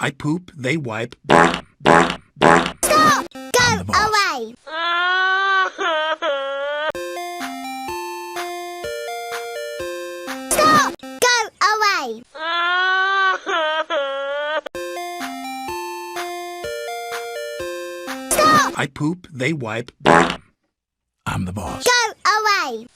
I poop, they wipe. Stop! I'm the Go boss. away! Stop! Go away! Stop! I poop, they wipe. I'm the boss. Go away!